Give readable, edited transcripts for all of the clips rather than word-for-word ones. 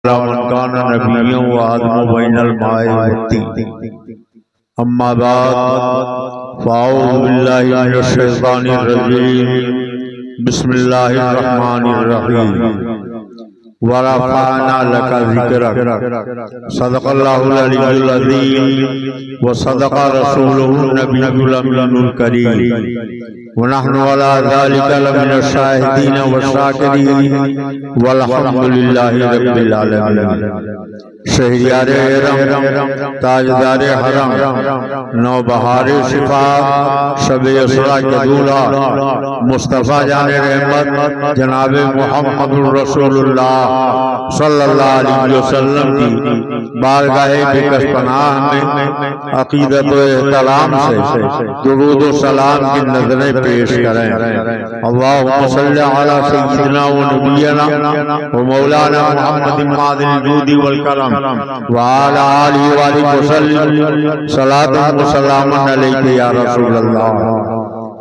मन कान नबिय्यन व आदम बैनल माए वत्ती अम्मा बाद फ़अऊज़ु बिल्लाहि मिनश शैतानिर रजीम बिस्मिल्लाहिर रहमानिर रहीम व रफ़अना लका ज़िक्रक सदक़ल्लाहुल अलिय्युल अज़ीम व सदक़ रसूलुहुन नबियुल अमीनुल करीम व नहनु अला ज़ालिका लमिनश शाहिदीन व शाकिरीन वल्हम्दुलिल्लाहि रब्बिल आलमीन। शहरियारे हरम ताजदारे हरम नौबहारे शिफा शबे असरा के दूल्हा मुस्तफ़ा जाने रहमत जनाब मुहम्मदुर रसूलुल्लाह सल्लल्लाहु अलैहि वसल्लम की बारगाहे बेकस पनाह में अकीदत व एहतराम से दुरूद व सलाम की नज़रें पेश करें। अल्लाहुम्मा सल्लि अला सय्यिदिना व नबियना व मौलाना मुहम्मदिन मादिल जूदी वल करम व अला आलिहि व सल्लम सलातन व सलामन अलैका या रसूलल्लाह।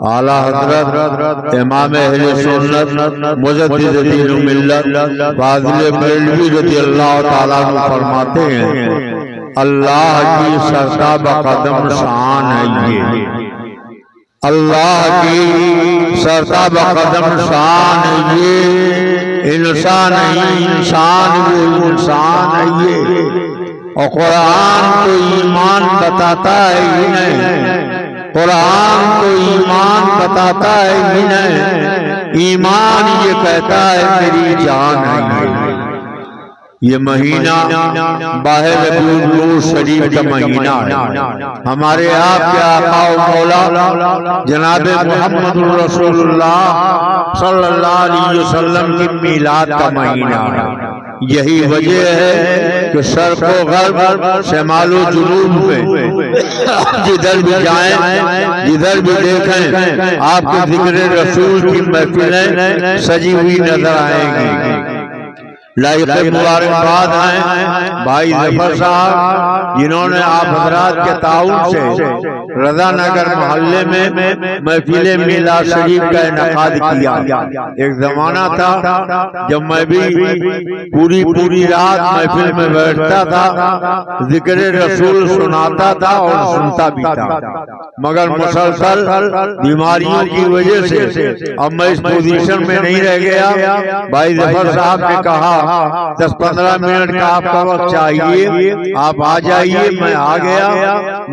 आला हज़रत इमाम अहले सुन्नत मुजद्दिद दीन मिल्लत फाज़िल बरेलवी रज़ियल्लाहु ताला अन्हु फरमाते हैं, अल्लाह की सरता बकदम शान है ये, अल्लाह की सरता बकदम शान है ये, इंसान नहीं इंसान वो इंसान है ये। और कुरान तो ईमान बताता है ही नहीं, कुरान तो ईमान बताता है ही नहीं, ईमान ये कहता है मेरी जान है। ये महीना बाहर रबीउल शरीफ का महीना है, हमारे आपके आका व मौला जनाब मुहम्मदुर रसूलुल्लाह सल्लल्लाहु अलैहि वसल्लम की मीलाद का महीना है। यही वजह है कि शर्क़ व ग़र्ब शमाल व जुनूब में जिधर भी जाएं जिधर भी देखें आपके ज़िक्र रसूल की महफिलें सजी हुई नजर आएंगी। लाइक़ मुबारकबाद हैं भाई ज़फ़र साहब जिन्होंने आप हज़रात के ताउन से रज़ा नगर मोहल्ले में महफिल मीलाद शरीफ का इनेकाद किया। एक ज़माना था जब मैं भी पूरी रात महफिल में बैठता था, ज़िक्र रसूल सुनाता था और सुनता भी था, मगर मुसलसल बीमारियों की वजह से अब मैं इस पोजीशन में नहीं रह गया। भाई ज़फ़र साहब ने कहा 10-15 मिनट का आपका वक्त चाहिए, आप आ जाइए। मैं आ गया,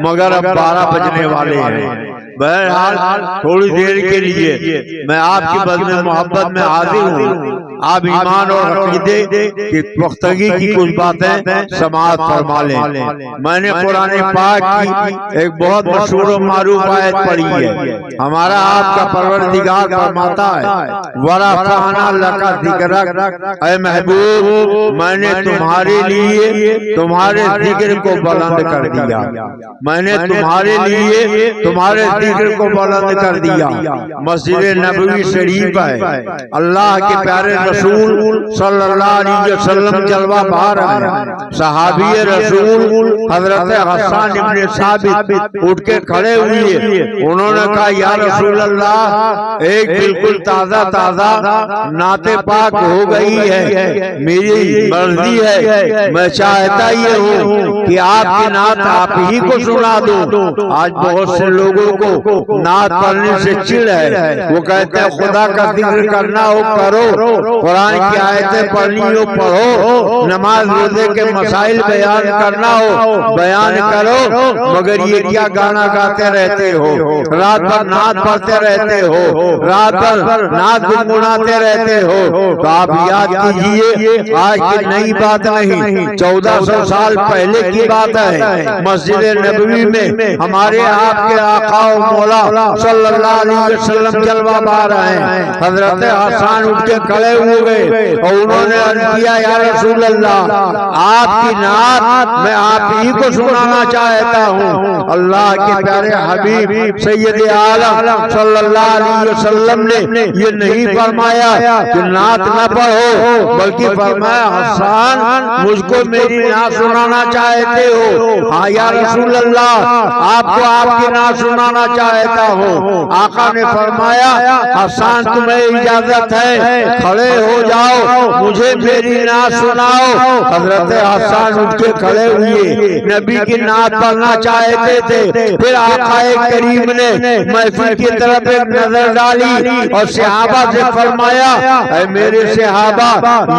मगर अब 12 बजने वाले हैं। बहरहाल थोड़ी देर के लिए मैं आपकी बज़्म मोहब्बत में हाजिर हूँ। आप ईमान और अक़ीदे की पुख्तगी की कुछ बातें समाअत फरमा लें। मैंने कुरान पाक की एक बहुत मशहूर और मारूफ आयत पढ़ी है। हमारा आपका परवरदिगार फरमाता है, वरफ़अना लका ज़िक्रक, ऐ महबूब मैंने तुम्हारे लिए तुम्हारे ज़िक्र को बुलंद कर दिया, मैंने तुम्हारे लिए तुम्हारे ज़िक्र को बुलंद कर दिया। मस्जिद नबवी शरीफ है, अल्लाह के प्यारे रसूल सल्लल्लाहु अलैहि वसल्लम जलवा पा रहे हैं। सहाबी रसूल हजरत हसन इब्ने साबित उठ के खड़े हुए, उन्होंने कहा या रसूल अल्लाह, एक बिल्कुल ताज़ा नाते पाक हो गई है, मेरी मर्जी है, मैं चाहता ये हूँ कि आपकी नात आप ही को सुना दो। आज बहुत से लोगों को नात पढ़ने से चिढ़ है, वो कहते हैं खुदा का जिक्र करना हो करो, कुरान की आयतें पढ़नी हो पढ़ो, नमाज रोजे के मसाइल बयान करना हो बयान करो, मगर ये क्या गाना गाते रहते हो, रात भर नात पढ़ते रहते हो, रात भर नात गुनगुनाते रहते हो। तो आप याद कीजिए, आज की नई बात नहीं, 1400 साल पहले की बात है। मस्जिद नबवी में हमारे आपके आका और मौला सल्लल्लाहु अलैहि वसल्लम जलवा पा रहे हैं। हजरत हसन उठ के खड़े हुए और उन्होंने अर्ज़ किया या रसूल अल्लाह, आपकी नात मैं आप ही को सुनाना चाहता हूँ। अल्लाह के प्यारे हबीब सैयद आलम सल्लल्लाहु अलैहि वसल्लम ने ये नहीं फरमाया कि नात न पढ़ो, बल्कि फरमाया हसन मुझको मेरी नात सुनाना चाहते हो? हाँ या रसूल अल्लाह, आपको आपकी नात सुनाना चाहता हूँ। आका ने फरमाया, हसन तुम्हें इजाजत है, खड़े हो जाओ, मुझे मेरी नात सुनाओ। हजरत हसन उठ के खड़े हुए, नबी की नात पढ़ना चाहते थे। फिर आका करीम ने महफिल की तरफ एक नजर डाली और सहाबा से फरमाया, मेरे सहाबा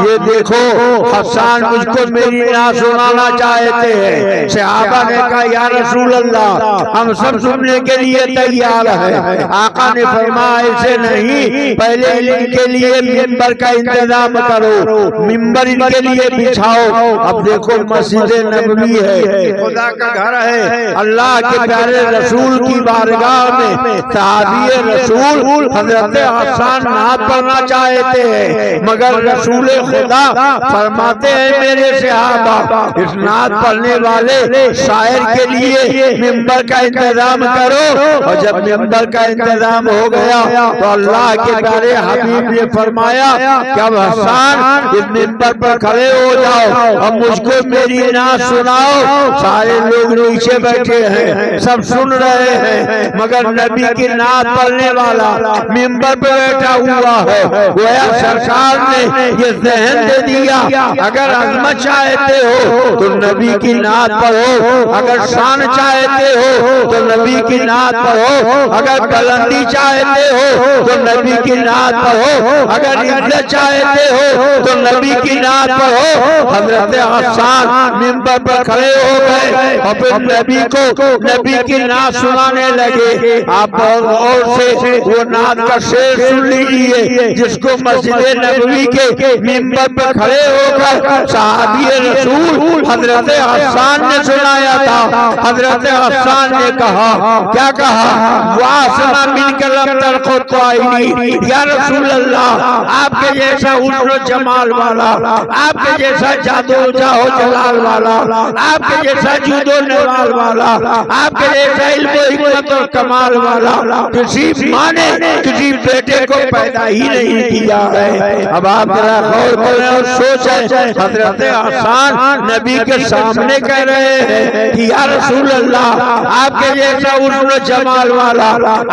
ये देखो, हसन मुझको मेरी नात सुनाना चाहते हैं। सहाबा ने कहा, या रसूल अल्लाह, हम सब सुनने के लिए तैयार है। आका ने फरमाया, ऐसे नहीं, पहले इनके लिए मिंबर का इंतजाम करो, मिंबर इनके लिए बिछाओ। अब देखो मस्जिद नबवी है, खुदा का घर है, अल्लाह के प्यारे रसूल की बारगाह में सहाबी रसूल हजरत हसन नात पढ़ना चाहते हैं, मगर रसूल खुदा फरमाते हैं, मेरे सहाबा इस नात पढ़ने वाले शायर के लिए मिंबर का इंतजाम करो। और जब मिंबर का इंतजाम हो गया तो अल्लाह के प्यारे हबीब ने फरमाया कि अब हसन इस मिंबर पर खड़े हो जाओ और मुझको मेरी नात सुनाओ। सारे लोग नीचे बैठे हैं, सब सुन रहे हैं, मगर नबी की नात पढ़ने वाला मिंबर पर बैठा हुआ है। गोया सरकार ने ये जहन दे दिया, अगर अजमत चाहते हो तो नबी की नात पढ़ो, अगर शान चाहते हो तो नबी की नात पढ़ो, अगर बुलंदी चाहते हो तो नबी की नात पढ़ो, अगर इज्जत चाहते हो तो नबी की नात पढ़ो। हजरत हसन मिंबर पर खड़े हो गए और फिर नबी की नात सुनाने लगे। आप और से वो नात का शेर सुन लीजिए, जिसको मस्जिद नबवी के मिंबर पर खड़े होकर सहाबी रसूल हजरत हसन ने सुनाया था। हजरत हसन ने कहा, क्या कहा? वासना मिन कलम तरखो तो आई, या रसूल अल्लाह, आपके जैसा उल्फत जमाल वाला, आपके जैसा जादू जाहो जलाल वाला, आपके जैसा जूदो नवाल वाला, आपके जैसा इल्म हिकमत और कमाल वाला किसी माँ ने किसी बेटे को पैदा ही नहीं किया है। अब आप जरा गौर करें और सोचें, हजरत हसन नबी के सामने कह रहे हैं कि या रसूल अल्लाह, आपके जैसा उल्फत जमाल वाला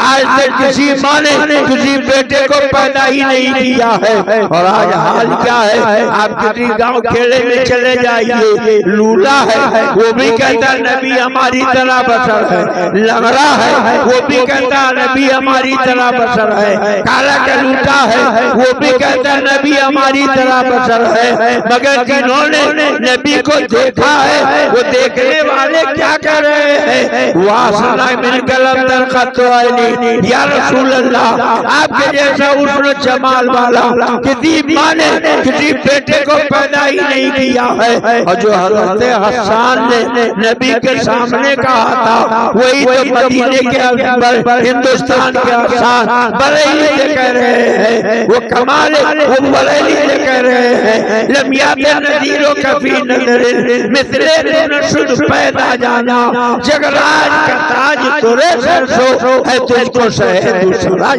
आज तक किसी माँ ने किसी बेटे को पैदा ही नहीं किया है। और आज हाल क्या है, आप किसी गांव खेड़े में चले जाइए, लूला है वो भी कहता है नबी हमारी तरह बसर है, लंगड़ा है वो भी कहता है नबी हमारी तरह बसर है, काला का लूटा है वो भी कहता है नबी हमारी तरह बसर है। मगर जिन्होंने नबी को देखा है वो देखने वाले क्या कर रहे हैं? वासना मिन कलम तरखत तो आई, या रसूल अल्लाह, आपके जैसा उल्फत जमाल वाला किसी माँ ने किसी बेटे को पैदा ही नहीं किया है। और जो हजरत हसन ने नबी के सामने कहा था वही तो मदीने के अंदर हिंदुस्तान के हसन बरेली से कह रहे हैं, वो कमाल वो बरेली से कह रहे हैं, लमियाते नज़ीरों का फी नज़र मिसले नशुद पैदा जाना, जगराज का ताज तुरे सरसो है तुझको शहद दूसरा।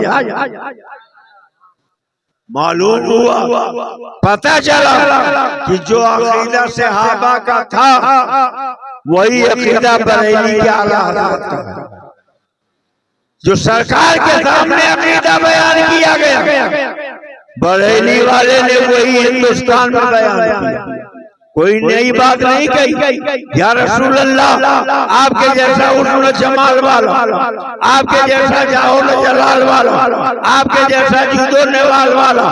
मालूम हुआ, पता चला कि जो अकीदा सहाबा का था वही अकीदा बरेली के आला हज़रत का है। जो सरकार के सामने अकीदा बयान किया गया, बरेली वाले ने वही हिंदुस्तान में बयान किया। कोई नई बात नहीं कही। या रसूल अल्लाह, आपके जैसा उल्फत जमाल वाला, आपके जैसा जाहुल जलाल वाला, आपके जैसा जूदो नवाल वाला,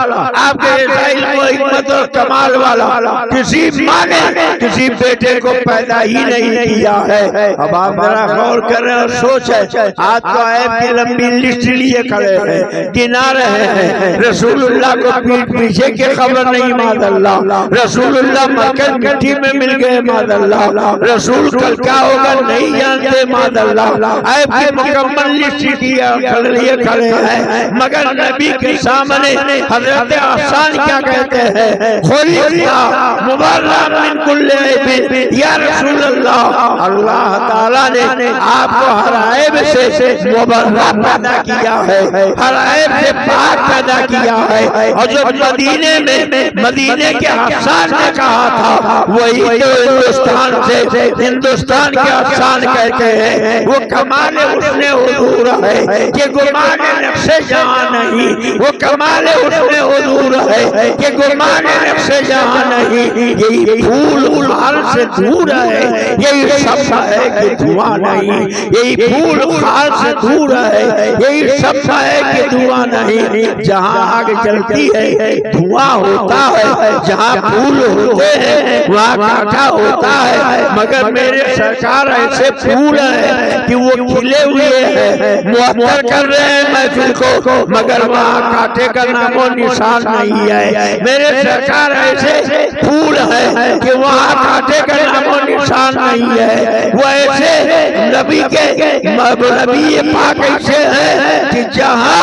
आपके जैसा इल्म हिकमत और कमाल वाला किसी माँ ने किसी बेटे को पैदा ही नहीं किया है। अब आप जरा गौर करें और सोचें, आज तो ऐप की लंबी लिस्ट लिए खड़े हैं, गिना रहे हैं, रसूलुल्लाह को पीठ पीछे के खबर नहीं, मादअल्लाह, रसूलुल्लाह मक्का मिट्टी में मिल गए, मादअल्लाह, रसूल कल क्या होगा नहीं जानते, मादअल्लाह, ऐप की मुकम्मल लिस्ट किया लिए खड़े हैं, मगर नबी के सामने हजरत हसन क्या कहते हैं? खुलिया मुबर्रा मिन कुल्ले ऐब या रसूल अल्लाह, अल्लाह ताला ने आपको हर ऐब से मुबर्रा पैदा किया है, हर ऐब से पाक पैदा किया है। और जो मदीने के हफ्सान ने कहा था वही तो हिंदुस्तान के अफसान कहते हैं। वो कमाल उसने हुजूर है कि गुमान नक्शे जहां नहीं, वो कमाल उसने हुजूर है कि गुमान नक्शे जहां नहीं। यही फूल खाल से दूर है, यही शम्मा है कि धुआं नहीं, यही फूल खाल से दूर है, यही शम्मा है कि धुआं नहीं। जहां आग जलती है धुआं होता है, जहां फूल होते हैं वहाँ कांटा होता है। मगर मेरे सरकार ऐसे फूल है कि वो खिले हुए हैं, मुअत्तर कर रहे हैं महफिल को, मगर वहाँ कांटे का नामो निशान नहीं है। मेरे सरकार ऐसे फूल है कि वहाँ कांटे का नामो निशान नहीं है। वो ऐसे नबी पाक ऐसे है कि जहाँ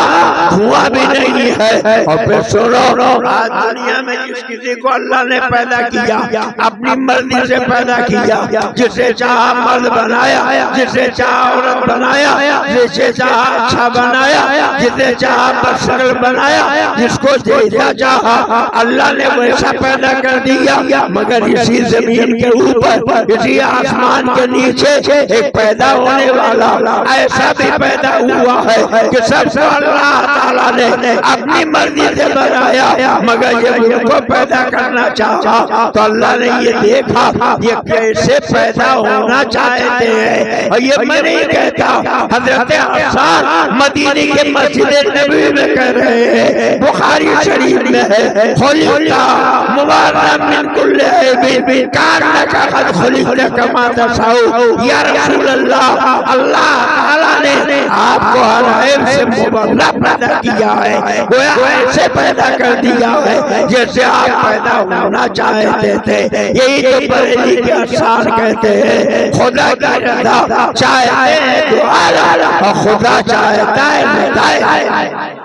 धुआं भी नहीं है। और फिर सुनो, आज दुनिया में जिस किसी को अल्लाह ने पैदा किया अपनी मर्जी से पैदा किया, जिसे चाहा मर्द बनाया, जिसे चाहा औरत बनाया, जिसे चाहा अच्छा बनाया, जिसे चाहा बदशक्ल बनाया, जिसको जैसा चाहा अल्लाह ने वैसा पैदा कर दिया। मगर इसी जमीन के ऊपर, इसी आसमान के नीचे एक पैदा होने वाला ऐसा भी पैदा हुआ है कि सबको अल्लाह ताला ने अपनी मर्जी से बनाया। मगर जब उनको पैदा करना चाहा तो अल्लाह ने ये देखा ये कैसे पैदा होना चाहते हैं। और ये मैं नहीं कहता, हजरत हसन मदीने के मस्जिद नबी में कह रहे हैं, बुखारी शरीफ में है, खुलिका मुबारक मिन कुल्ली ऐब कान्नका कद खुलिका कमा तशाउ। या रसूल अल्लाह, अल्लाह ताला ने आपको हर ऐब से मुबर्रा पैदा किया है, गोया ऐसे पैदा कर दिया है जैसे आप पैदा होना चाहते थे। यही तो बरेली के अफसान कहते हैं, खुदा की रज़ा चाहते हैं तो आला और खुदा चाहता है नदाए।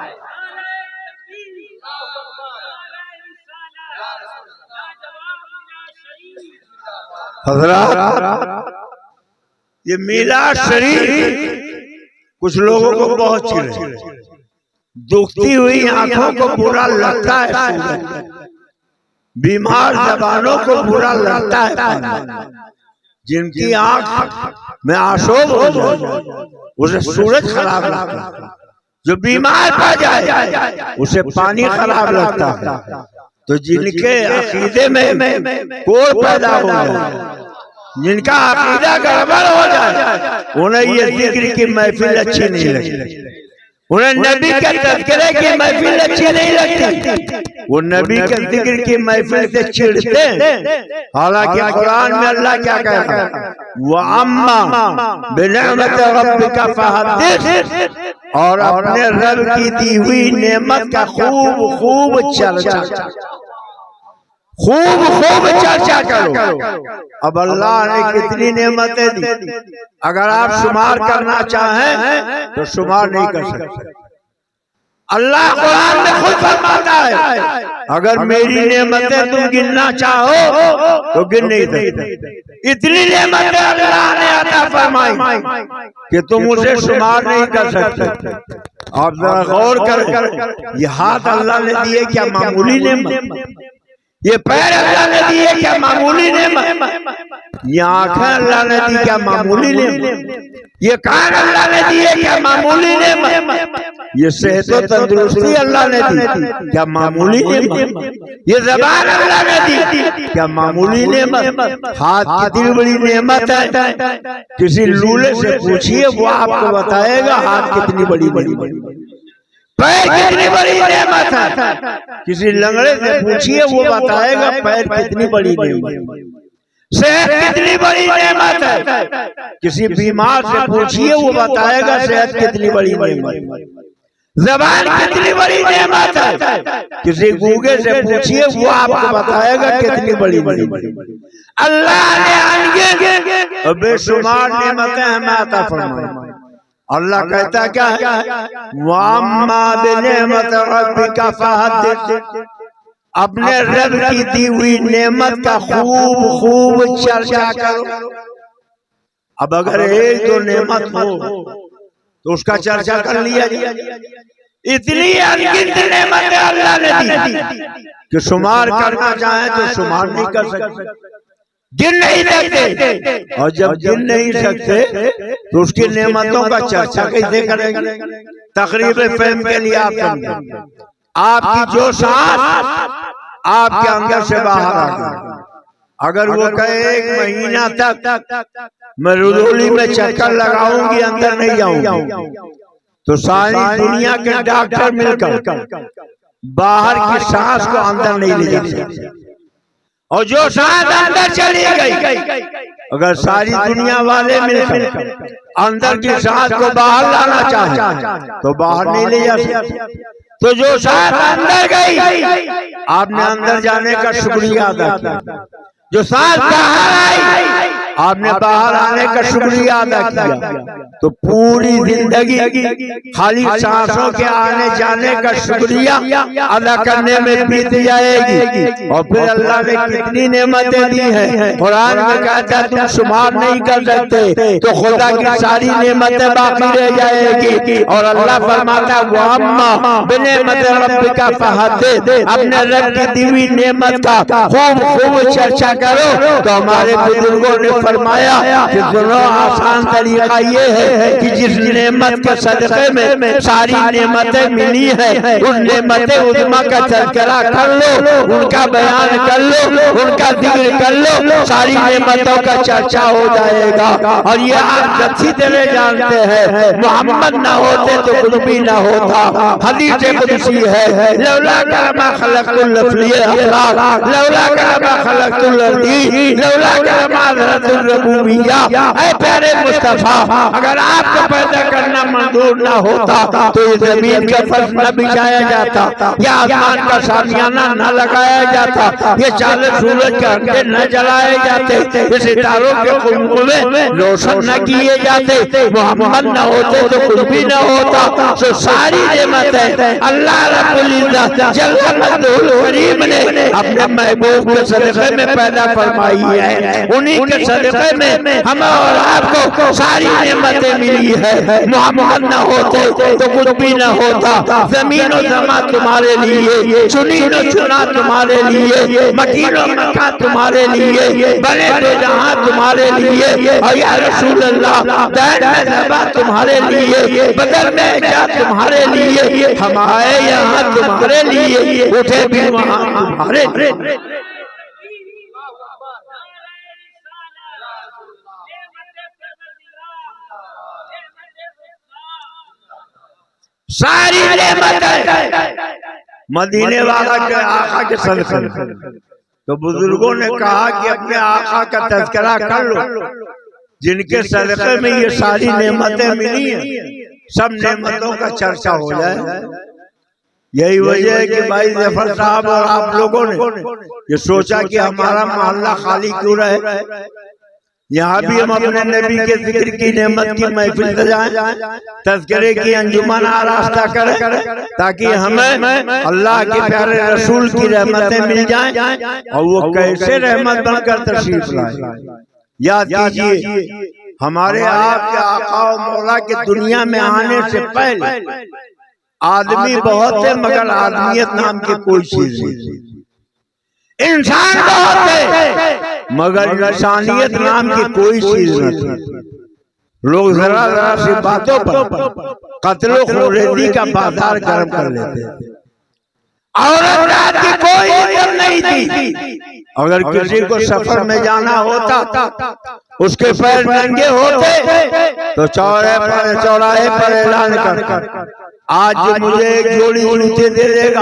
हज़रात, ये मीलाद शरीफ कुछ लोगों को बहुत चिढ़े, दुखती हुई आंखों को बुरा लगता है, बीमार जबानों को बुरा लगता है, जिनकी आंख में आशोब हो जाए उसे सूरज खराब लगता है, जो बीमार पड़ जाए उसे पानी खराब लगता है। तो जिनके अकीदे में कोड़ पैदा हो जाए, जिनका अकीदा गड़बड़ हो जाए, उन्हें ये जिक्र की महफिल अच्छी नहीं लगती, उन्हें नबी के तज़किरे की महफिल अच्छी नहीं लगती, वो नबी के जिक्र की महफिल से चिढ़ते हैं। हालांकि कुरान में अल्लाह क्या कह रहा है, वो अम्मा बिनिअमत रब्बिका फहद्दिस, और अपने रब की दी हुई नेमत का खूब खूब चर्चा, खूब खूब चर्चा करो। अब अल्लाह ने कितनी नेमतें दी, अगर आप शुमार करना चाहें तो शुमार नहीं कर सकते। अल्लाह कुरान में खुद फरमाता है, अगर मेरी नेमतें तुम गिनना चाहो तो गिन नहीं सकते। इतनी नेमतें अल्लाह ने अता फरमाई कि तुम उसे शुमार नहीं कर सकते। और जरा गौर कर, ये हाथ अल्लाह ने दिए क्या मामूली नेमत, ये पैर अल्लाह ने दिए क्या मामूली नेमत, ये आंखें अल्लाह ने दी क्या मामूली नेमत, ये कान अल्लाह ने दिए क्या मामूली नेमत, ये सेहत और तंदुरुस्ती अल्लाह ने दी क्या मामूली नेमत, ये ज़बान अल्लाह ने दी क्या मामूली नेमत, हाथ कितनी बड़ी नेमत है। किसी लूले से पूछिए वो आपको बताएगा हाथ कितनी बड़ी बड़ी, पैर कितनी बड़ी नेमत है। किसी लंगड़े से पूछिए वो बताएगा पैर कितनी बड़ी नेमत, सेहत कितनी बड़ी नेमत है। किसी बीमार से पूछिए वो बताएगा सेहत कितनी बड़ी नेमत, ज़बान कितनी बड़ी नेमत है। किसी गूंगे से पूछिए वो आपको बताएगा कितनी बड़ी नेमत। अल्लाह ने बेशुमार नेमतें हमें अता फरमाई। अल्लाह कहता क्या है, वअम्मा बिनिअमति रब्बिका फहद्दिस, अपने रब की दी हुई नेमत का खूब खूब चर्चा करो। अब अगर एक दो नेमत हो तो उसका चर्चा कर लिया जाए। इतनी अनगिनत नेमतें अल्लाह ने दी कि शुमार करना चाहे तो शुमार नहीं कर सकते, गिन नहीं सकते। और जब गिन नहीं सकते तो उसकी नेमतों का चर्चा कैसे करेंगे? तकरीब फहम के लिए आप समझें, आपकी जो सांस आपके अंदर से बाहर आ गई, अगर वो कहे एक महीना तक मैं रुदौली में चक्कर लगाऊंगी, अंदर नहीं जाऊंगी, तो सारी दुनिया के डॉक्टर मिलकर बाहर की सांस को अंदर नहीं ले जा सकते। और जो सांस अंदर चली गई, अगर सारी दुनिया वाले मिलकर अंदर की सांस को बाहर लाना चाहे तो बाहर नहीं ले जा सकते। तो जो सांस अंदर गई, आपने अंदर जाने का शुक्रिया अदा किया। जो सांस बाहर आई, आपने बाहर आने का शुक्रिया अदा किया। तो पूरी जिंदगी खाली सांसों के आने जाने का शुक्रिया अदा करने में बीत जाएगी। और फिर अल्लाह ने कितनी नेमतें दी हैं। कुरान में कहता है तुम शुमार नहीं कर सकते, तो खुदा की सारी नेमतें बाकी रह जाएगी। और अल्लाह फरमाता है वअम्मा बिनेमत रब्बिका फहद्दिस, अपने रब की दी हुई नेमत का खूब खूब चर्चा करो। तो हमारे बुजुर्गों ने फरमाया कि सुनो, आसान तरीका ये है कि जिस नेमत के सदक़े में सारी नेमतें मिली है, उन नेमतें उज़्मा का तज़किरा कर लो, उनका बयान कर लो, उनका जिक्र कर लो, सारी नेमतों का चर्चा हो जाएगा। और ये आप अच्छी तरह जानते हैं, मोहम्मद ना होते तो कुछ भी ना होता। हदीस कुदसी है, लौला करमा खलक़तुल अखलाक़, लौला करमा खलक़तुल अर्दी, लौला करमा हज़रतुर रबूबिय्या। ऐ प्यारे मुस्तफा, अगर आपको पैदा करना मंजूर ना होता तो इस जमीन का फर्श न बिछाया जाता, या आसमान का सामियाना न लगाया जाता, ये 40 सूरज के अंडे न जलाए जाते, ये सितारों के कुंकुमे रोशन न किए जाते। मोहम्मद न होते तो कुछ भी न होता। तो सारी नेमतें अल्लाह रब्बुल इज्जत जल मजदूर करीम ने अपने महबूब के सदक़े में पैदा फरमाई है। उन्हीं के सदक़े में हम और आपको सारी नेमतें मिली है। मोहम्मद न होते तो कुछ भी न होता। ज़मीन और ज़मा तुम्हारे लिए, चुनी न चुना तुम्हारे लिए, मकीन और मक्का तुम्हारे लिए, बने तो जहां तुम्हारे लिए, और या रसूल अल्लाह दैन में ज़बा तुम्हारे लिए, बदल में क्या तुम्हारे लिए, हम आए यहाँ तुम्हारे लिए, उठे भी वहाँ तुम्हारे। सारी नेमतें मदीने वाला के आका के सदक़े में। तो बुजुर्गों ने कहा कि अपने आका का तज़किरा कर लो, जिनके सदक़े में ये सारी नेमतें मिली हैं, सब नेमतों का चर्चा हो जाए। यही वजह है कि भाई जफर साहब और आप लोगों ने ये सोचा कि हमारा मोहल्ला खाली क्यों रहे, यहाँ भी हम अपने नबी के जिक्र की नेमत की महफिल सजाएं, तज़किरे की अंजुमन आरास्ता करें, ताकि हमें अल्लाह के प्यारे रसूल की रहमतें मिल जाएं। और वो कैसे रहमत बनकर तशरीफ लाए। याद कीजिए, हमारे आपके आका और मौला के दुनिया में आने से पहले आदमी बहुत थे, मगर आदमियत नाम की कोई चीज नहीं। इंसान बहुत थे, मगर इंसानियत नाम की कोई चीज न थी। लोग जरा जरा सी बातों पर कत्ल खुरेदी का बाजार गर्म कर लेते थे। औरत रात की कोई इज्जत नहीं थी। अगर किसी को सफर में जाना होता, उसके पैर नंगे होते तो चौराहे पर ऐलान कर आज मुझे एक जोड़ी जूते दे देगा,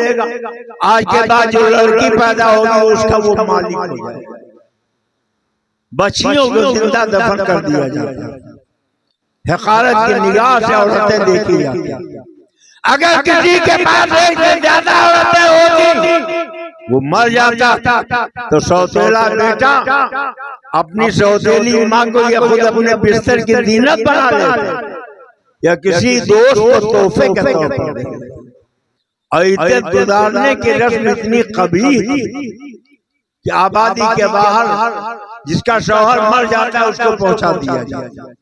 आज के बाद जो लड़की पैदा होगी उसका वो मालिक हो जाएगा। बच्चियों को जिंदा दफन कर दिया जाता है। हक़ारत की निगाह से औरतें देखी जाती। अगर किसी के पास एक से ज्यादा औरतें होती, वो मर जाता तो सौतेला बेटा अपनी सौतेली माँ को या खुद अपने बिस्तर की जीनत बना लेता, या किसी दोस्त को तोहफे के तौर पर। और इज्जत गुजारने की रस्म इतनी कबीह थी कि आबादी के बाहर जिसका शौहर मर जाता है उसको पहुंचा दिया जाता है।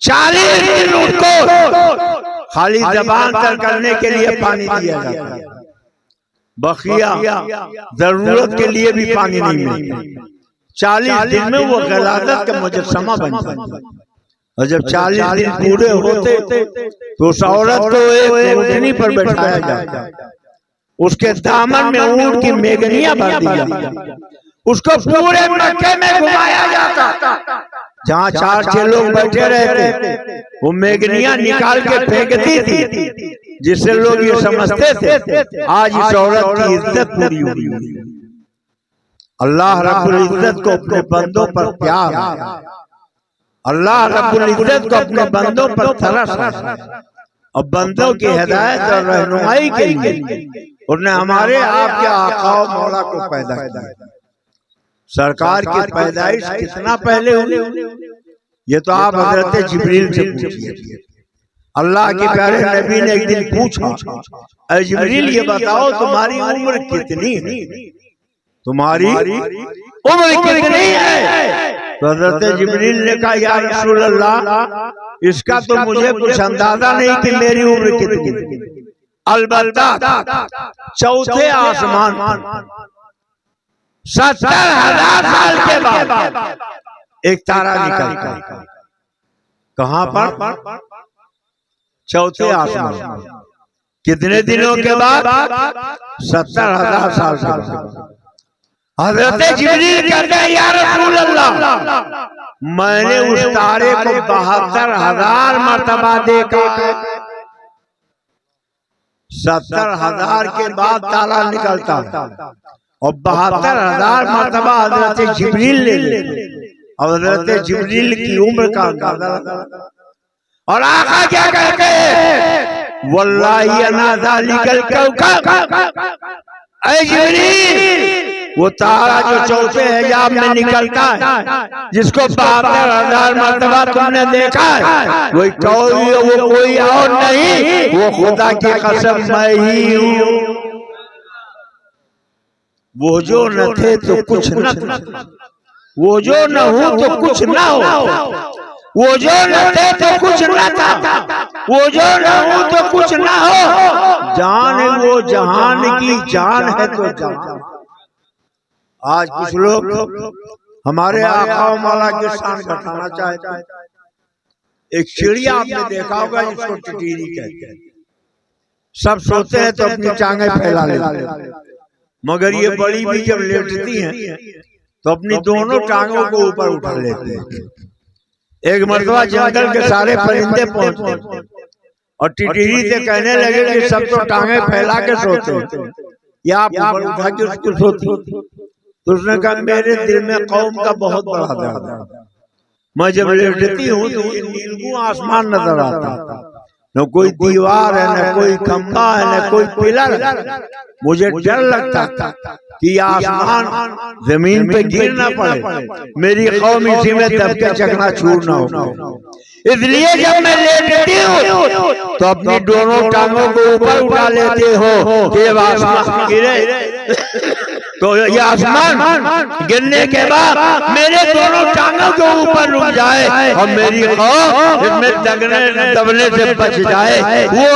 40 दिन उसको खाली जबान तर करने के लिए पानी दिया जाता है, बकिया जरूरत के लिए भी पानी नहीं मिलता। 40 दिन में वो गलादत का मुजस्समा बन जाता है। और जब 40 दिन पूरे होते तो उस औरत को एक ऊँटनी पर बैठाया जाता, उसके दामन में ऊँट की मेगनियां भर दी जाती, उसको पूरे मक्के में घुमाया जाता। जहाँ 4-6 लोग बैठे रहते वो मेगनियां निकाल के फेंकती थी, जिससे लोग ये समझते थे आज इस औरत की इज्जत पूरी हुई। अल्लाह रब्बुल इज्जत को अपने बंदों पर प्यार है, अल्लाह रब्बुल इज्जत को अपने बंदों पर तरस है, और बंदों की हिदायत और रहनुमाई के लिए उसने हमारे आपके आका और मौला को पैदा किया। सरकार की पैदाइश कितना पहले हुई ये तो आप हजरत जिब्रील से पूछिए। अल्लाह के प्यारे नबी ने एक दिन पूछा, अरे जिब्रील ये बताओ तुम्हारी उम्र कितनी है, तुम्हारी उम्र कितनी है? तो हजरत जिब्रील ने कहा या रसूल अल्लाह इसका तो मुझे कुछ अंदाजा नहीं कि मेरी उम्र कितनी, अलबत्ता चौथे आसमान 70,000 साल के बाद एक तारा निकलता। कहां पर? चौथे आसमान। कितने दिनों के बाद? 70,000 साल के बाद। हज़रत जिब्रील कहते हैं या रसूल अल्लाह मैंने उस तारे को 72,000 मर्तबा देखा। 70,000 के बाद तारा निकलता और 72,000 मर्तबा हज़रत जिब्रील ले और हज़रत जिब्रील की उम्र का अंदाजा लगा। और आका क्या कहते हैं वल्लाही अना ज़ालिकल कौकब, ऐ जिब्रील वो तारा जो चौथे हिजाब में निकलता है जिसको 72,000 मर्तबा तुमने देखा है वो कोई और नहीं, वो खुदा की कसम मैं ही हूँ। वो जो न थे तो कुछ न था, वो जो न हो तो कुछ न हो, वो जो न थे तो कुछ न था, वो जो न हो तो कुछ न हो। जान वो जहान की जान है तो जान। आज कुछ लोग हमारे आका और मौला की शान घटाना चाहते हैं। एक चिड़िया आपने देखा होगा जिसको टिटीरी कहते हैं, सब सोते हैं तो अपनी टांगें फैला लेते हैं, मगर ये बड़ी भी जब लेटती हैं तो अपनी दोनों टांगों को ऊपर उठा लेते हैं। एक मर्तबा जंगल के सारे परिंदे पहुंचे और टिटीरी से कहने लगे कि सब तो टांगें फैला के सोते हैं, या आप ऊपर उठा के उसको सोती। तो उसने कहा मेरे दिल में कौम का बहुत बड़ा दर्द है, मैं जब लेटती हूँ तो ये नीलगू आसमान नजर आता, न कोई दीवार है, न कोई खंभा है, न कोई पिलर है। मुझे डर लगता था कि आसमान जमीन पे गिर ना पड़े, मेरी कौम इसी में दब के चकनाचूर ना हो। इसलिए जब मैं लेटती हूँ तो अपनी दोनों टांगों को ऊपर उठा लेते हो कि आसमान गिरे तो ये आसमान गिरने के बाद मेरे दोनों टांगों के ऊपर रुक जाए और मेरी कौम इसमें दबने से बच जाए, वो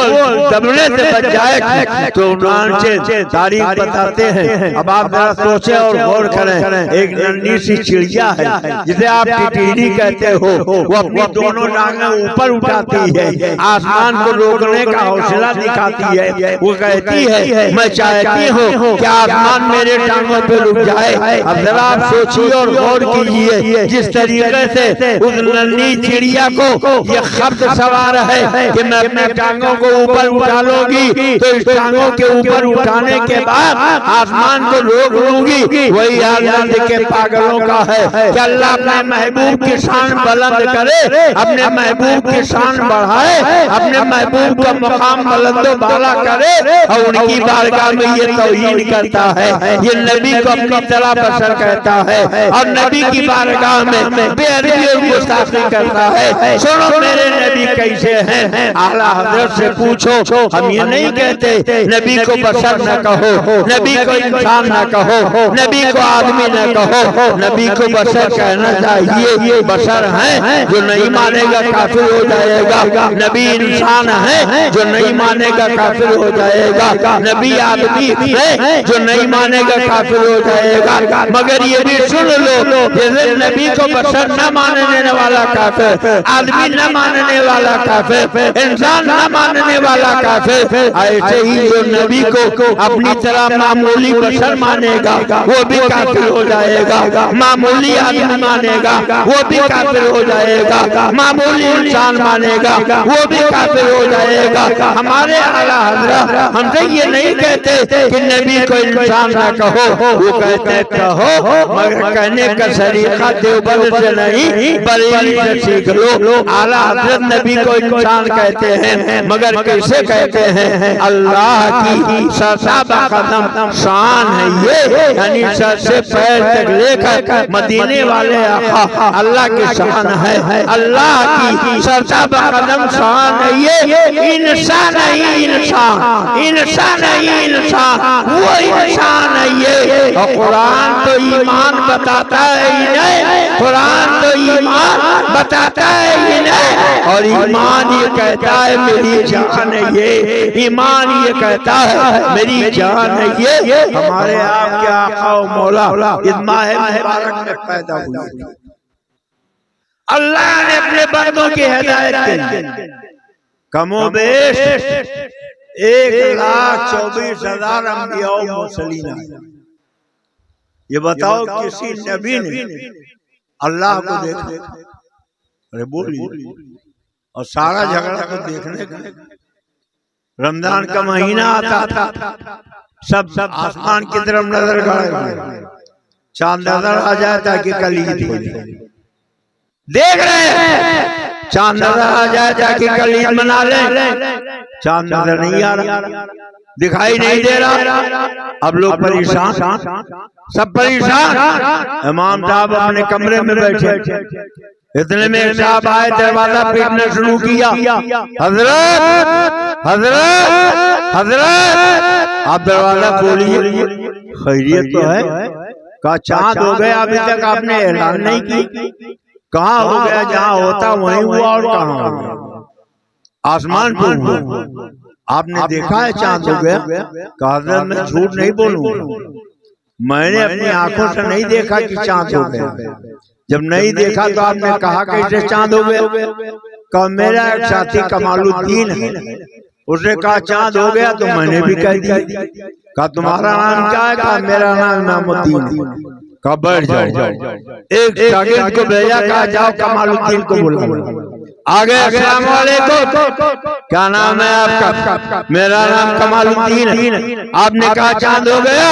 दबने से बच जाए। तो उन्होंने से तारीफ बताते हैं। अब आप जरा सोचे और गौर करें, एक नन्ही सी चिड़िया है जिसे आप टिटीरी कहते हो, वो अपनी दोनों टांगें ऊपर उठाती है, आसमान को रोकने का हौसला दिखाती है। वो कहती है मैं चाहती हूँ कि आसमान मेरे टांगों पे रुक जाए। अब जरा आप सोचिए और गौर कीजिए जिस तरीके से उस नन्ही चिड़िया को ये खब्त सवार है कि मैं अपने टांगों को ऊपर उठा लूंगी तो इस टांगों के ऊपर उठाने के बाद आसमान को रोक लूंगी। वही हाल के पागलों का है कि अल्लाह अपने महबूब की शान बुलंद करे, अपने महबूब की शान बढ़ाए, अपने महबूब का मकाम बुलंद बाला करे और उनकी बारगाह में ये तौहीद करता है। ये नबी को अपनी तरह बशर कहता है और नबी की बारगाह में बेअदबी और गुस्ताखी करता है। सुनो मेरे नबी कैसे हैं, आला हजरत से पूछो। हम ये नहीं कहते नबी को बशर न कहो, नबी को इंसान न कहो, नबी को आदमी न कहो, नबी को बशर कहना चाहिए। बशर हैं जो नहीं मानेगा काफिर हो जाएगा, नबी इंसान है जो नहीं मानेगा काफिर हो जाएगा, नबी आदमी है जो नहीं मानेगा काफिर हो जाएगा। मगर ये भी सुन लो, जैसे नबी को बशर न मानने वाला काफिर, आदमी न मानने वाला काफिर, इंसान न मानने वाला काफिर, ऐसे ही जो नबी को अपनी तरह मामूली बशर मानेगा वो भी काफिर हो जाएगा, मामूली आदमी मानेगा वो भी काफिर हो जाएगा, मामूली इंसान मानेगा वो भी काफिर हो जाएगा। हमारे आला हज़रत हमसे ये नहीं कहते कि नबी को इंसान ना कहो, वो कहते कहो, मगर कहने का तरीका देवबंद से नहीं बरेली से सीख लो। आला हज़रत नबी को इंसान कहते हैं, मगर कैसे कहते हैं? अल्लाह की ससा बकदम शान है ये, यानी सर से पैर तक लेकर मदीने वाले आका अल्लाह की शान है। अल्लाह की ससा बकदम शान है ये, इंसान नहीं इंसान, इंसान नहीं इंसान, वो इंसान है ये। और कुरान तो ईमान बताता है इन्हें, कुरान तो ईमान बताता है इन्हें, और ईमान ये कहता है मेरी जान है ये, ईमान ये कहता है मेरी जान है ये। हमारे आपके आका और मौला इस माह मुबारक में पैदा हुए, अल्लाह ने अपने बंदों की हिदायत के लिए कमोबेश 1,24,000 अंबिया और मुरसलीन आए। ये बताओ किसी नबी ने अल्लाह को देखा? अरे बोलिए। और सारा झगड़ा को देखने का रमजान का महीना आता था, सब आसमान की तरफ नजर गड़े, चांद नजर आ जाए ताकि कल ईद हो जाए। देख रहे हैं चांद नजर आ जाए ताकि कल ईद मना ले, चांद नजर नहीं आ रहा, दिखाई नहीं दे रहा। अब लोग परेशान, सब परेशान। इमाम साहब अपने कमरे में बैठे, इतने में साहब आए, दरवाजा पीटना शुरू किया। हजरत हजरत हजरत आप दरवाजा खोलिए, खैरियत तो है? कहा चांद हो गया, अभी तक आपने ऐलान नहीं की। कहाँ हो गया? जहाँ होता वहीं हुआ, और कहाँ? आसमान पर हुआ। आपने देखा है चांद हो गया? कहा हजरत मैं झूठ नहीं बोलूंगा, मैंने अपनी आंखों से नहीं देखा कि चांद हो गया। जब नहीं देखा तो आपने कहा कैसे चांद हो गया? कहा मेरा एक साथी कमालुद्दीन है, उसने कहा चांद हो गया तो मैंने भी कह दिया। कहा तुम्हारा नाम क्या है? कहा मेरा नाम इमामुद्दीन है। कहा बैठ जाओ। एक शागिर्द को भेजा, कहा जाओ कमालुद्दीन को बुलाओ। आगे अस्सलाम वालेकुम, क्या नाम है आपका? मेरा नाम कमालुद्दीन है। आपने कहा चांद हो गया?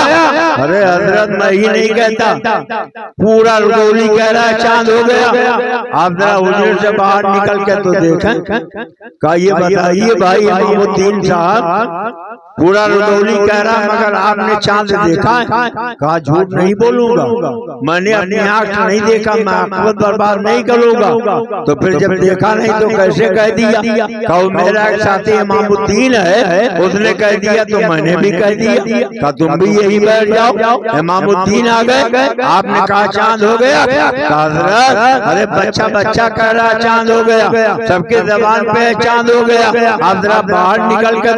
अरे हजरत मैं ही नहीं कहता, पूरा रगौली कह रहा है चांद हो गया। आप जरा हुजूर से बाहर निकल के तो देखें। कहा ये बताइए भाई इमामुद्दीन साहब, पूरा रगौली कह रहा मगर आपने चांद देखा है? कहा झूठ नहीं बोलूंगा, मैंने अपनी आंख से नहीं देखा, मैं आखिरत बर्बाद नहीं करूंगा। तो फिर जब देखा नहीं तो कैसे कह दिया? कहो मेरा एक साथी इमामुद्दीन है, उसने कह दिया तो मैंने भी कह दिया। कहा तुम भी यही बैठ जाओ। इमामुद्दीन आ गए, आपने कहा चांद हो गया? अरे बच्चा बच्चा कह रहा चांद हो गया, सबके जबान पे चांद हो गया। आप जरा बाहर निकल कर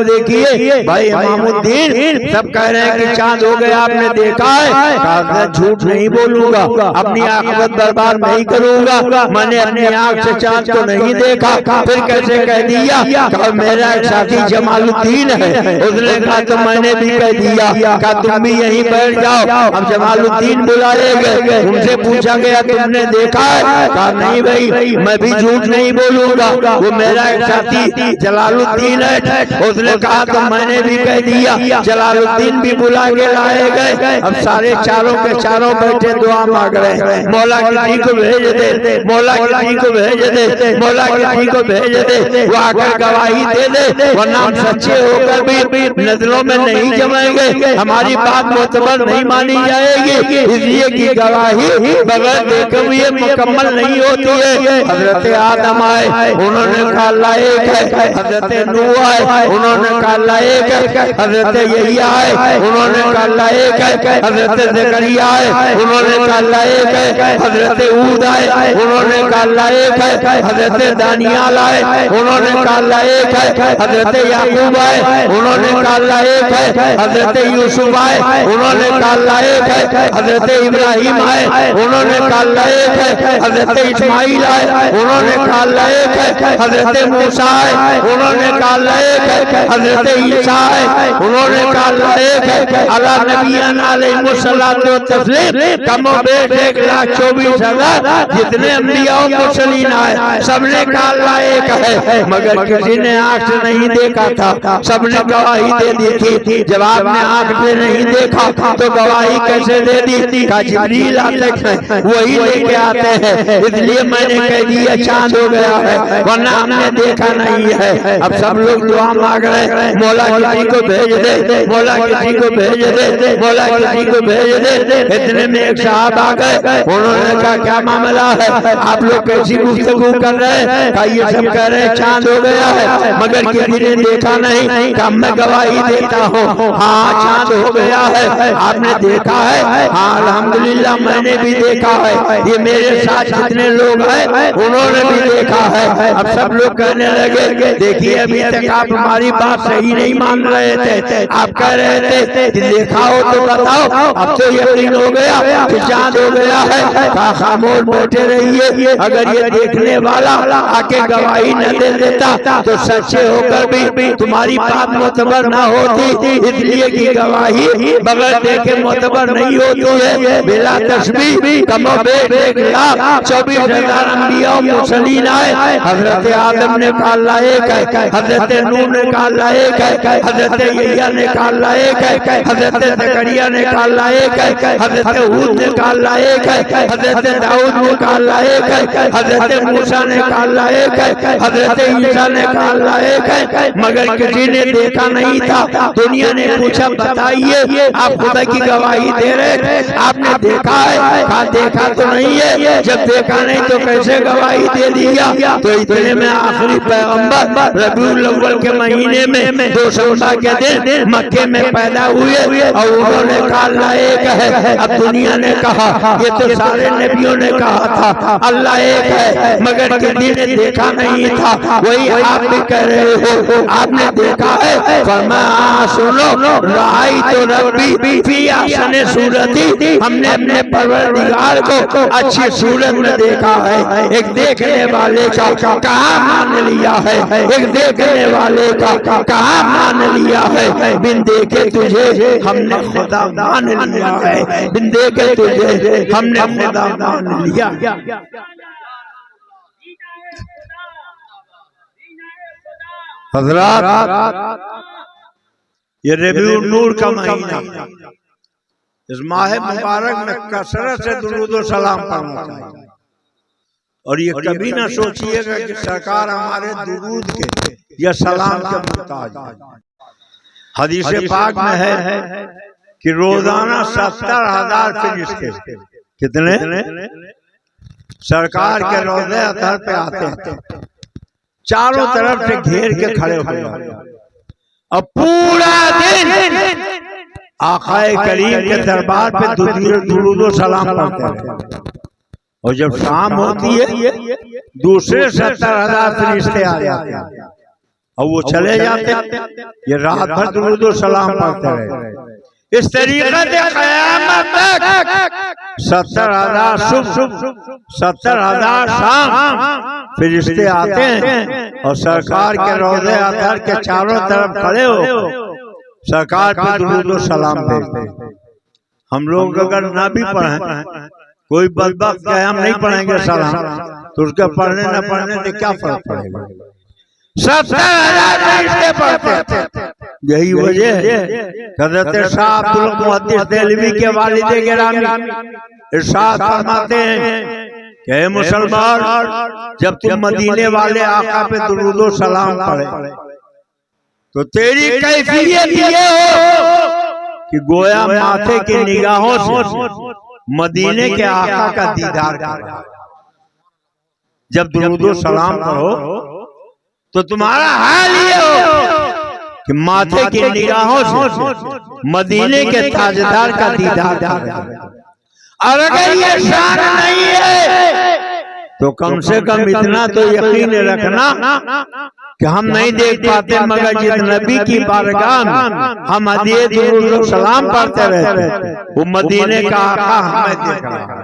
देखिए भाई इमामुद्दीन सब कह रहे हैं कि चांद हो गया, आपने देखा है? कहा झूठ नहीं बोलूंगा, अपनी आखिरत बर्बाद नहीं करूंगा, मैंने अपनी आंख से चांद को नहीं देखा। फिर कैसे कह दिया? कहा मेरा एक साथी जमालुद्दीन है, उसने कहा तो मैंने भी कह दिया। कहा तुम भी यहीं बैठ जाओ। अब जमालुद्दीन बुलाए गए, उनसे पूछा गया तुमने देखा है? कहा नहीं भाई मैं भी झूठ नहीं बोलूंगा, वो मेरा एक साथी जलालुद्दीन है, उसने कहा तो मैंने भी कह दिया। जलालुद्दीन भी बुला के लाए गए। अब सारे चारों के चारों बैठे दुआ मांग रहे, मौला किसी को भेज दे, मौला किसी को भेज दे। मौला किसी को भेज दे, वो आकर गवाही दे दे, वरना हम सच्चे होकर भी नजरों में नहीं जमाएंगे, हमारी बात मोतबर नहीं मानी जाएगी। इसलिए की गवाही बगैर देखे हुए मुकम्मल नहीं होती है। हजरत आदम आए, उन्होंने कहा अल्लाह एक है। हजरत नूह आए, उन्होंने कहा अल्लाह एक है। हजरत यहिया आए, उन्होंने कहा अल्लाह एक है। हजरत ज़करिया आए, उन्होंने कहा अल्लाह एक है। हजरत हूद आए, उन्होंने कहा अल्लाह एक है। हजरत दानियाल आए, उन्होंने कहा अल्लाह एक है। हजरत याकूब आए, उन्होंने कहा अल्लाह एक है। हजरत यूसुफ आए, उन्होंने कहा अल्लाह एक है। हजरत इब्राहिम आए, उन्होंने कहा अल्लाह एक है। हजरत इस्माइल आए, उन्होंने कहा अल्लाह एक है। हजरत मूसा आए, उन्होंने कहा अल्लाह एक है। हजरत ईसा आए, उन्होंने कहा अल्लाह एक है। अला नबियना अलैहिस्सलातु व तस्लीम कमो बेश 1,24,000 जितने अंबिया और मुरसलीन आए, सबने कहा अल्लाह एक है, मगर किसी ने आंख से नहीं देखा था, सबने गवाही दे दी थी। जब आपने आंख से नहीं देखा तो गवाही कैसे दे दी? का जिब्रील आते हैं, वही लेके आते हैं, इसलिए मैंने कह दिया चांद हो गया है, वरना हमने देखा नहीं है। अब सब लोग दुआ मांग रहे हैं, मौला किसी को भेज दे, मौला किसी को भेज दे, मौला किसी को भेज दे। इतने में एक साहब आ गए, उन्होंने कहा क्या मामला है, आप लोग कैसी गुफ्तगू कर रहे हैं? कहा ये सब कह रहे हैं चांद हो गया है, मगर किसी ने देखा नहीं। कहा मैं गवाही देता हूँ, हाँ चांद हो गया है। आपने देखा है? हाँ अल्हम्दुलिल्लाह मैंने भी देखा है। ये मेरे साथ जितने लोग हैं उन्होंने भी देखा है। अब सब लोग कहने लगे देखिए अभी तक आप हमारी बात सही नहीं मान रहे थे, आप कह रहे थे देखा हो तो बताओ, अब तो यकीन हो गया कि चांद हो गया है। खामोश बैठे रहिए, अगर ये देखने वाला आके गवाही न दे देता तो सच्चे होकर भी तुम्हारी बात मोतबर न होती। इसलिए की गवाही बगैर देखे मोतबर नहीं होती है। बिला तस्बीह कमो बेश 1,24,000 अंबिया और मुरसलीन आए। हजरत आदम ने कहा अल्लाह एक है, हजरत नूह ने कहा अल्लाह एक है, हजरत यहिया ने कहा अल्लाह एक है, हजरत ज़करिया ने कहा अल्लाह एक है, हजरत हूद ने कहा अल्लाह एक है, हजरत दाऊद ने कहा अल्लाह एक है, हजरत मूसा ने कहा अल्लाह एक है, हजरत ईसा ने कहा अल्लाह एक है, मगर किसी ने देखा नहीं था। दुनिया ने पूछा बताइए आप खुदा की गवाही दे रहे, आपने देखा है? कहा देखा तो नहीं है, जब देखा नहीं तो कैसे गवाही दे दिया? तो इतने में आखिरी पैगंबर रबीउल अव्वल के महीने में 2 शौशा के दिन मक्के में पैदा हुए और उन्होंने कहा अल्लाह एक है। अब दुनिया ने कहा ये तो सारे नबियों ने कहा था अल्लाह एक है, मगर किसी ने देखा नहीं था। वही आप भी कह रहे हो, आपने देखा है? फरमाया सुनो, राई तो रब्बी फी अहसनि सूरती, हमने अपने परवरदिगार को अच्छी सूरत में देखा है। एक देखने वाले का कहाँ मान लिया है, एक देखने वाले का कहाँ मान लिया है। बिन देखे तुझे हमने खुदा मान लिया है, बिन देखे तुझे हमने खुदा मान लिया। हज़रात ये रबीउन नूर का महीना, इस माह मुबारक में कसरत से दुरूद और सलाम पढ़ना चाहिए। और ये कभी ना सोचिएगा कि सरकार हमारे दुरूद के या सलाम के मुहताज है। हदीस पाक में है कि रोजाना 70,000 फरिश्ते कितने सरकार के रोज़े अतहर पे आते हैं, चारों तरफ से घेर के खड़े हो जाते हैं और पूरा दिन आकाए करीम के दरबार पे दुरूद और सलाम पढ़ते हैं। और जब शाम होती है दूसरे 70,000 फरिश्ते आ जाते हैं और वो चले जाते हैं। ये रात भर दुरूद और सलाम पढ़ते रहे। इस तरीके से क़यामत तक 70,000 सुबह 70,000 शाम फरिश्ते आते हैं और सरकार के रोज़े अतहर के चारों तरफ खड़े हो सरकार पे दुरूद और सलाम भेजते हैं। हम लोग अगर ना भी पढ़ें, कोई बदबख्त कहे हम नहीं पढ़ेंगे सलाम, तो उसके पढ़ने न पढ़ने से क्या फर्क पड़ेगा? 70,000 फरिश्ते पढ़ते। यही वजह है हज़रत शाह अब्दुल मुहद्दिस देलवी के वालिद गिरामी इरशाद फरमाते हैं कि मुसलमान, जब तुम मदीने वाले आका पे दुरूदो सलाम पढ़े तो तेरी कैफियत ये हो कि गोया माथे की निगाहों से मदीने के आका का दीदार करो। जब दुरूदो सलाम पढ़ो तो तुम्हारा हाल ये हो कि माथे की निगाहों से मदीने के ताजदार का दीदार करो। और अगर ये शान नहीं है तो कम से कम इतना तो यकीन रखना कि हम नहीं देख पाते, मगर जिस नबी की बारगाह में हम हदीये दुरूद सलाम पढ़ते रहते वो मदीने का आका हमें देख रहा है।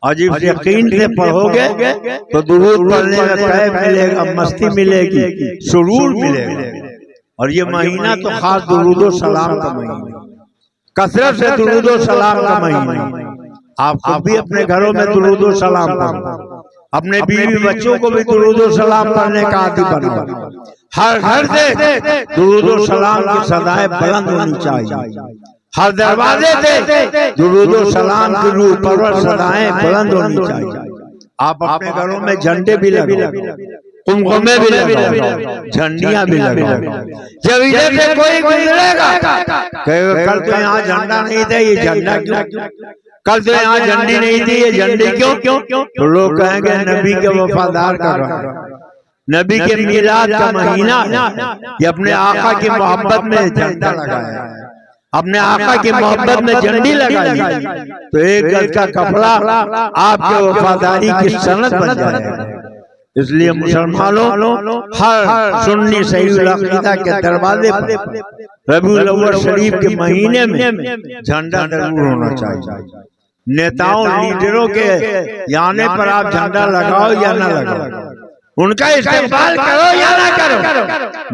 और जब यकीन से पढ़ोगे तो दुरूद पढ़ने में कैफ मिलेगा, मस्ती मिलेगी, सुरूर मिलेगा। और ये महीना तो खास दुरूद सलाम का महीना, कसरत से दुरूद सलाम का महीना। आप खुद भी अपने घरों में दुरूद सलाम पढ़ो, अपने बीवी बच्चों को भी दुरूद सलाम पढ़ने का आदी बनो। हर घर से दुरूद सलाम की सदाएं बुलंद होनी चाहिए। हर दरवाजे से दुरूद सलाम की रूह परवर सदाएं बुलंद होनी चाहिए। आप अपने घरों में झंडे भी लगाओ, कुमकुमे भी लगाओ, झंडियां भी लगाओ। जब इधर से कोई गुजरेगा कहेगा कल तो यहाँ झंडा नहीं था, ये झंडा क्यों? कल तो यहाँ झंडी नहीं थी, ये झंडी क्यों? तो लोग कहेंगे नबी के वफादार कर रहा है। नबी के मिलाद का महीना ये अपने आका की मोहब्बत में झंडा लगाया, अपने आका की मोहब्बत में झंडी लगाई तो एक गज का कपड़ा आपके वफादारी की सनद बन जाएगा। इसलिए मुसलमानों हर सुन्नी सहीहुल अक़ीदा के दरवाजे पर रबीउल अव्वल शरीफ के महीने में झंडा जरूर होना चाहिए। नेताओं लीडरों के आने पर आप झंडा लगाओ या ना लगाओ, उनका इस्तेमाल करो या ना करो,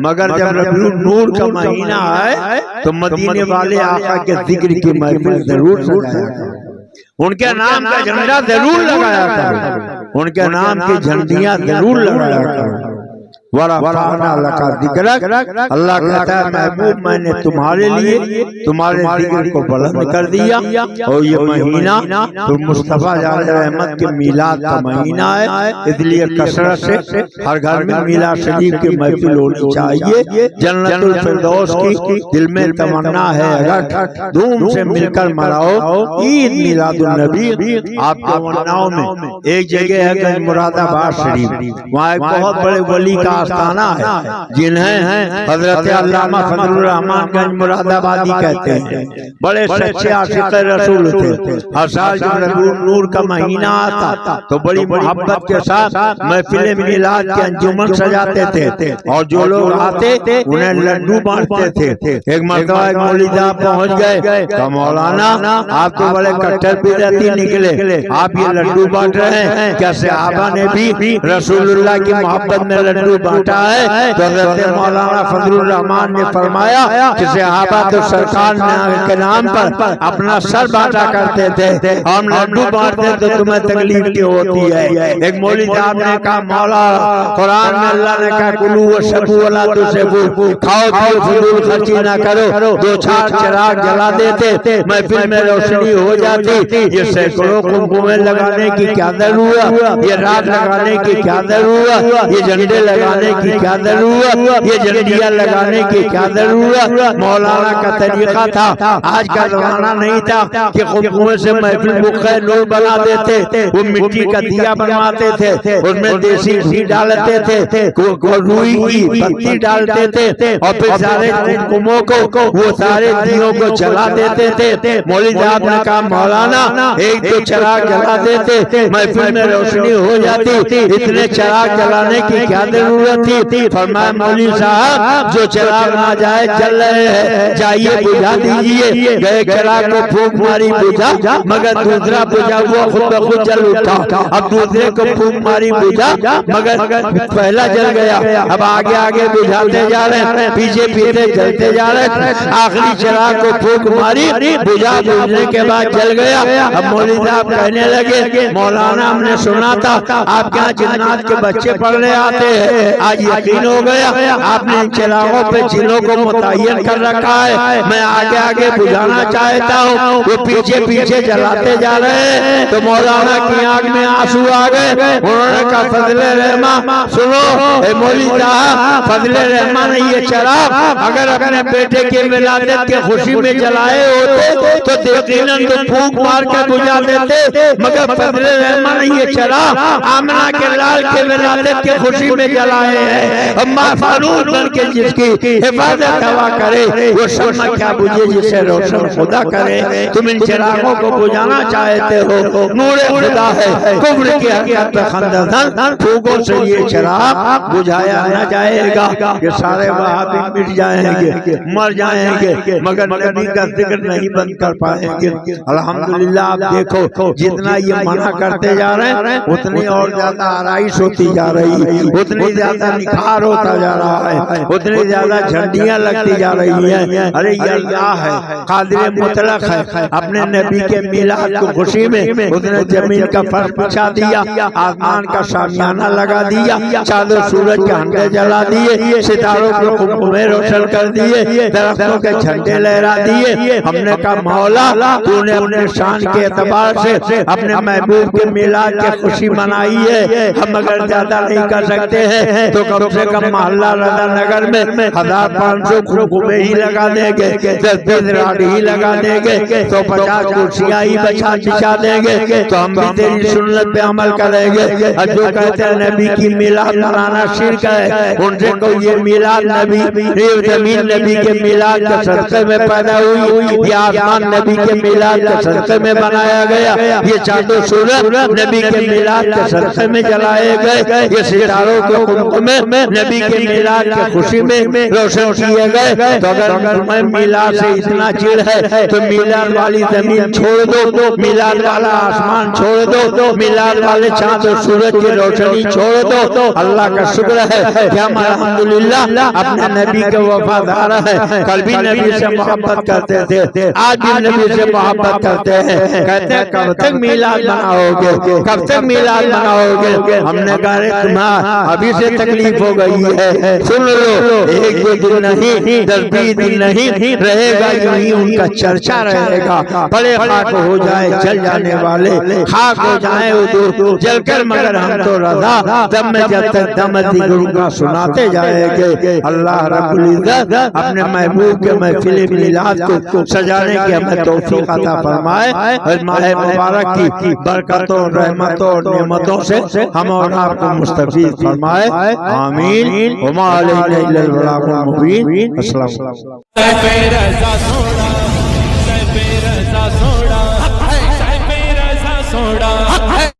मगर जब रबीउल नूर का महीना आए तो मदीने वाले आका के जिक्र की महफिल जरूर सजाया करो, उनके नाम का झंडा जरूर लगाया करो, उनके नाम की झंडियां जरूर लगाया करो। अल्लाह कहता है महबूब मैंने तुम्हारे लिए तुम्हारे जिक्र को बुलंद कर दिया। और ये महीना तो मुस्तफा जान रहमत के मिलाद का महीना है, इसलिए कसरत से हर घर में मिलाद शरीफ की महफिल होनी चाहिए। जन्नतुल फिरदौस की दिल में तमन्ना है, अगर धूम से मिलकर मनाओ ईद मिलादुन नबी। आपके वन्नाओं में एक जगह है गंज मुरादाबाद शरीफ, वहाँ एक बहुत बड़े वली का आस्थाना है जिन्हें हजरत अल्लामा फजलुर रहमान गंज मुरादाबादी कहते हैं। बड़े सच्चे आशिक़ रसूल थे। हर साल जब रबीउल नूर का महीना आता तो बड़ी मोहब्बत के साथ महफिल मिलाद के अंजुमन सजाते थे और जो लोग आते उन्हें लड्डू बांटते थे। एक मरतबा एक मौलवी साहब पहुंच गए तो मौलाना आप तो बड़े कट्टर बिदअती निकले, आप ये लड्डू बांट रहे हैं क्या? सहाबा ने भी रसूलुल्लाह की मोहब्बत में लड्डू बांटा है? तो हज़रत मौलाना फजलुर रहमान ने फरमाया कि सहाबा तो सरकार के नाम पर अपना सर बांटा करते थे, हम लड्डू बांटते तो तुम्हें तकलीफ क्यों होती है? एक मौलवी साहब ने कहा मौला कुरान में अल्लाह ने कहा कुलू वशरबू वला तुसरिफू, खाओ पियो फजूल खर्ची ना करो। दो चार चिराग जला देते महफिल में रोशनी हो जाती। ये सैकड़ों कुमकुमे लगाने की क्या जरूरत, ये रात लगाने की क्या जरूरत, ये झंडे लगाने की क्या जरूरत, ये झंडियां लगाने की क्या जरूरत? मौलाना का तरीका था, आज का जमाना नहीं था कि कुमकुमे से महफिल मुख्य नूर बना देते। वो मिट्टी का दिया बनवाते थे, उसमें देसी घी डालते थे, रुई की पत्ती डालते थे और फिर सारे कुमकुमों को वो सारे दियों को जला देते थे। मौलवी साहब ने कहा मौलाना एक तो चिराग जला देते महफिल में रोशनी हो जाती, इतने चिराग जलाने की क्या जरूरत थी? फरमाया मौलवी साहब जो चिराग ना जाए जल रहे हैं, जाइए बुझा दीजिए। गए चिराग को फूंक मारी बुझा, मगर दूसरा बुझा हुआ खुद ब खुद जल उठा। अब दूसरे को फूंक मारी बुझा, मगर पहला जल गया। अब आगे आगे बुझाते जा रहे हैं, पीछे पीछे जलते जा रहे हैं। आखिरी चिराग को फूंक मारी, बुझा, बुझने के बाद जल गया। अब मौलवी साहब कहने लगे मौलाना हमने सुना था आपके यहाँ जिन्नात के बच्चे पढ़ने आते हैं, आज यकीन हो गया आपने इन चिरागों पे जिनों को मुतय्यन कर रखा है। मैं आगे आगे बुझाना चाहता हूँ, वो पीछे पीछे जलाते जा रहे हैं। तो मौलाना की आंख में आंसू आ गए। उन्होंने कहा फजले रहमान सुनो ए मौली साहब, फजले रहमान ये शराब अगर अपने बेटे के विलादत के खुशी में जलाए होते तो यकीनन तो फूंक मार के बुझा देते, मगर फजले रहमान ये शराब आमना के लाल के विलादत के खुशी में जलाए हैं। अम्मा फारूक बन के जिसकी हिफाजत हवा करे वो शम्मा क्या बुझे जिसे रोशन खुदा करे। तुम इन चिरागों को बुझाना चाहते हो, नूरे खुदा है कुफ्र की हकीकत पे खंडन, फूकों से ये चिराग बुझाया न जाएगा। ये सारे वहाबी मिट जाएंगे, मर जाएंगे, मगर नबी का जिक्र नहीं बंद कर पाएंगे। अल्हम्दुलिल्लाह आप देखो जितना ये मना करते जा रहे हैं उतनी और ज्यादा आराइश होती जा रही है, उतनी ज्यादा निखार होता जा रहा है, उतनी ज्यादा झंडियां लगती जा रही हैं। अरे ये अल्लाह है, कादिर मुतलक है, अपने नबी के मिलाद की खुशी में उसने जमीन का फर्श बिछा दिया, आसमान का शामियाना लगा दिया, चांद और सूरज के हंडे जला दिए, सितारों के कुमकुमे रोशन कर दिए, दरख्तों के झंडे लहरा दिए। हमने कहा मौला तूने अपने शान के एतबार से अपने महबूब के मिलाद की खुशी मनाई है, हम अगर ज्यादा नहीं कर सकते हैं तो कम से कम मोहल्ला रजा नगर में 1500 कुमकुमे ही लगा देंगे, 10 राड ही लगा देंगे, तो 50 कुर्सियां ही बिछा देंगे, तो हम भी तेरी सुन्नत पे अमल करेंगे। और जो कहते हैं नबी की मिलाद मनाना शिर्क है, उनसे को ये मिलाद नबी जमीन नबी के मिलाद के सदक़े में पैदा हुई, ये आसमान नबी के मिलाद के सदक़े में बनाया गया, ये चांदो सूरज नबी के मिलाद के सदक़े में जलाए गए, ये सितारों के कुमकुमे नबी के मिलाद की खुशी में रोशन किए गए। तो अगर तुम्हें मिलाद से इतना चिढ़ है तो मिलाद वाली जमीन छोड़ दो, मिलाद वाला आसमान छोड़ दो, मिलाद वाले चांद और सूरज की रोशनी छोड़ दो। अल्लाह का शुक्र है कि हम अल्हम्दुलिल्लाह अपने नबी के वफादार है। कल भी नबी से मोहब्बत करते थे, आज भी नबी से मोहब्बत करते हैं। कहते हैं कब तक मिलाद मनाओगे, कब तक मिलाद मनाओगे? हमने कहा तुम्हारा अभी से तकलीफ हो गई है, सुन लो, एक दो दिन नहीं 10-20 दिन नहीं रहेगा, यूं ही उनका चर्चा रहेगा। बड़े खाक हो जाए जल जाने वाले, खाक हो जाए उधर जलकर, मगर हम तो रज़ा दम में जब तक दम दिगरों का सुनाते जाएंगे। अल्लाह रब्बुल इज्जत अपने महबूब के महफिल मिलाद को सजाने की हमें तौफीक अता फरमाए और माह मुबारक की बरकतों, रहमतों और नेमतों से हम और आपको मुस्तफीद फरमाए। आमीन। सोड़ा